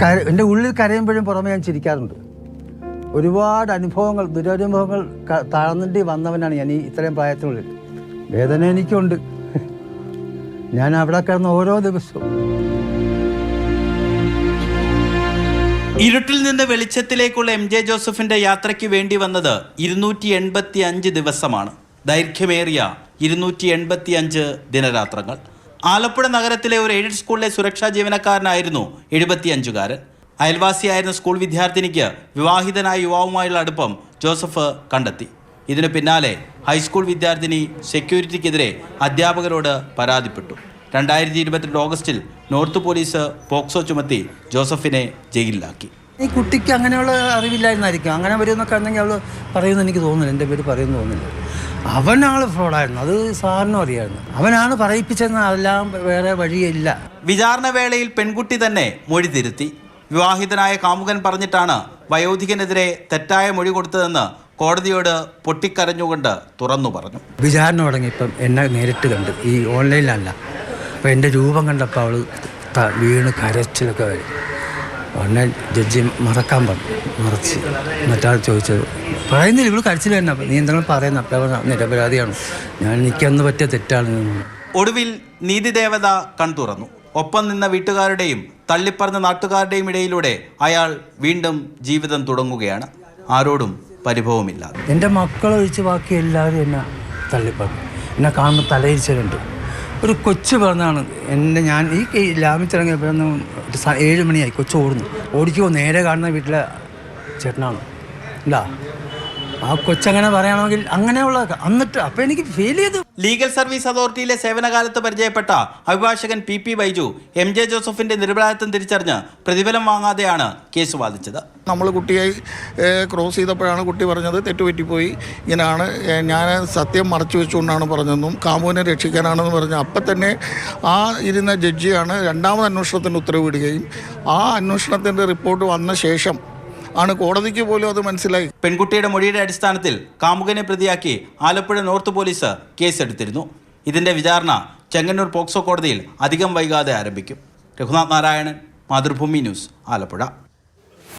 എൻ്റെ ഉള്ളിൽ കരയുമ്പോഴും പുറമെ ഞാൻ ചിരിക്കാറുണ്ട്. ഒരുപാട് അനുഭവങ്ങൾ, ദുരനുഭവങ്ങൾ താഴ്ന്നിട്ട് വന്നവനാണ് ഞാൻ. ഈ ഇത്രയും പ്രായത്തിനുള്ളിൽ വേദന എനിക്കുണ്ട്. ഞാൻ അവിടെ കിടന്ന ഓരോ ദിവസവും. ഇരുട്ടിൽ നിന്ന് വെളിച്ചത്തിലേക്കുള്ള MJ ജോസഫിന്റെ യാത്രയ്ക്ക് വേണ്ടി വന്നത് 285 ദിവസമാണ്. ദൈർഘ്യമേറിയ 285 ദിനരാത്രങ്ങൾ. ആലപ്പുഴ നഗരത്തിലെ ഒരു എയ്ഡഡ് സ്കൂളിലെ സുരക്ഷാ ജീവനക്കാരനായിരുന്നു 75-കാരൻ. അയൽവാസിയായിരുന്ന സ്കൂൾ വിദ്യാർത്ഥിനിക്ക് വിവാഹിതനായ യുവാവുമായുള്ള അടുപ്പം ജോസഫ് കണ്ടെത്തി. ഇതിനു പിന്നാലെ ഹൈസ്കൂൾ വിദ്യാർത്ഥിനി സെക്യൂരിറ്റിക്കെതിരെ അധ്യാപകരോട് പരാതിപ്പെട്ടു. 2022 ഓഗസ്റ്റിൽ നോർത്ത് പോലീസ് പോക്സോ ചുമത്തി ജോസഫിനെ ജയിലിലാക്കി. ഈ കുട്ടിക്ക് അങ്ങനെയുള്ള അറിവില്ലായിരുന്നായിരിക്കും. അങ്ങനെ വരുമെന്നൊക്കെ ഉണ്ടെങ്കിൽ അവൾ പറയുമെന്ന് എനിക്ക് തോന്നുന്നില്ല. എൻ്റെ പേര് പറയുമെന്ന് തോന്നുന്നില്ല. അവനാണ് ഫ്രോഡായിരുന്നു, അത് സാറിനും അറിയായിരുന്നു. അവനാണ് പറയിപ്പിച്ചതെന്ന്, അതെല്ലാം വേറെ വഴിയില്ല. വിചാരണ വേളയിൽ പെൺകുട്ടി തന്നെ മൊഴി തിരുത്തി. വിവാഹിതനായ കാമുകൻ പറഞ്ഞിട്ടാണ് വയോധികനെതിരെ തെറ്റായ മൊഴി കൊടുത്തതെന്ന് കോടതിയോട് പൊട്ടിക്കരഞ്ഞുകൊണ്ട് തുറന്നു പറഞ്ഞു. വിചാരണ തുടങ്ങിയപ്പം എന്നെ നേരിട്ട് കണ്ട്, ഈ ഓൺലൈനിലല്ല. അപ്പോൾ എൻ്റെ രൂപം കണ്ടപ്പോൾ അവൾ വീണ് കരച്ചിലൊക്കെ വരും. ഉടനെ ജഡ്ജി മറക്കാൻ പറഞ്ഞു. മറച്ച് മറ്റാൾ ചോദിച്ചത് പറയുന്നില്ല, ഇവള് കരച്ചിൽ തന്നെ. നീ എന്തെങ്കിലും പറയുന്ന അപ്പോൾ നിരപരാധിയാണ്, ഞാൻ എനിക്കന്ന് പറ്റിയ തെറ്റാണ്. ഒടുവിൽ നീതിദേവത കൺതുറന്നു. ഒപ്പം നിന്ന വീട്ടുകാരുടെയും തള്ളിപ്പറഞ്ഞ നാട്ടുകാരുടെയും ഇടയിലൂടെ അയാൾ വീണ്ടും ജീവിതം തുടങ്ങുകയാണ്. ആരോടും പരിഭവമില്ലാതെ. എൻ്റെ മക്കളൊഴിച്ച് ബാക്കി എല്ലാവരും എന്നെ തള്ളിപ്പറഞ്ഞു. എന്നെ കാണുമ്പോൾ തലയിരിച്ചിട്ടുണ്ട്. ഒരു കൊച്ചു പറഞ്ഞാണ് ഞാൻ ഈ ലാമിച്ചിറങ്ങിയപ്പോഴൊന്നും 7 മണിയായി. കൊച്ചു ഓടിക്കുമോ നേരെ കാണുന്ന വീട്ടിലെ ചേട്ടനാണ് ഇല്ല. ആ കൊച്ചങ്ങനെ പറയുകയാണെങ്കിൽ അങ്ങനെയുള്ള എന്നിട്ട് അപ്പം എനിക്ക് ഫീൽ ചെയ്തു. ലീഗൽ സർവീസ് അതോറിറ്റിയിലെ സേവനകാലത്ത് പരിചയപ്പെട്ട അഭിഭാഷകൻ PP ബൈജു MJ ജോസഫിന്റെ നിരപരാധിത്വം തിരിച്ചറിഞ്ഞ് പ്രതിഫലം വാങ്ങാതെയാണ് കേസ് വാദിച്ചത്. നമ്മൾ കുട്ടിയെ ക്രോസ് ചെയ്തപ്പോഴാണ് കുട്ടി പറഞ്ഞത് തെറ്റുപറ്റിപ്പോയി, ഇങ്ങനെയാണ്, ഞാൻ സത്യം മറച്ചു വെച്ചുകൊണ്ടാണ് പറഞ്ഞതെന്നും കാമുവിനെ രക്ഷിക്കാനാണെന്ന് പറഞ്ഞു. അപ്പം തന്നെ ആ ഇരുന്ന ജഡ്ജിയാണ് രണ്ടാമത് അന്വേഷണത്തിന് ഉത്തരവിടുകയും ആ അന്വേഷണത്തിൻ്റെ റിപ്പോർട്ട് വന്ന ശേഷം ആണ് കോടതിക്ക് പോലും അത് മനസ്സിലായി. പെൺകുട്ടിയുടെ മൊഴിയുടെ അടിസ്ഥാനത്തിൽ കാമുകനെ പ്രതിയാക്കി ആലപ്പുഴ നോർത്ത് പോലീസ് കേസെടുത്തിരുന്നു. ഇതിന്റെ വിചാരണ ചെങ്ങന്നൂർ പോക്സോ കോടതിയിൽ അധികം വൈകാതെ ആരംഭിക്കും. രഘുനാഥ് നാരായണൻ, മാതൃഭൂമി ന്യൂസ്, ആലപ്പുഴ.